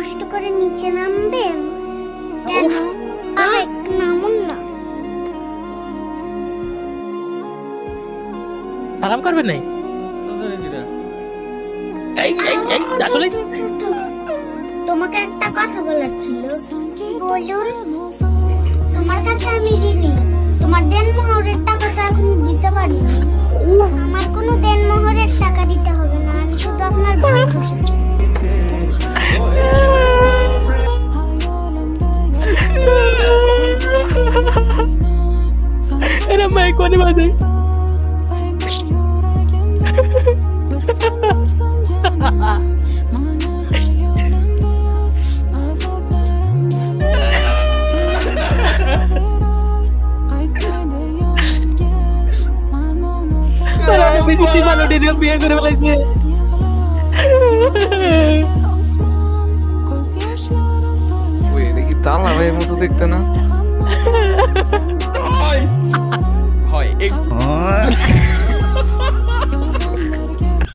কষ্ট করে নিচে নামবেন? কেন? একটু নামুন না। সালাম করবেন নাই? আসলে তোমাকে একটা কথা বলার ছিল। বলুন। তোমার কাছে আমি ঋণী। তোমার দেনমোহরের টাকা তো এখন দিতে পারি না। আমার কোনো দেনমোহরের টাকা দিতে হবে না, আমি শুধু আপনার ভাই বসেছি। এরা মাই কোনে বাজে বিদেশি মানুষের বিয়ে করে ফেলাইছে। ওই এটা কি তালা ভাইয়ের মতো দেখতে না? হয়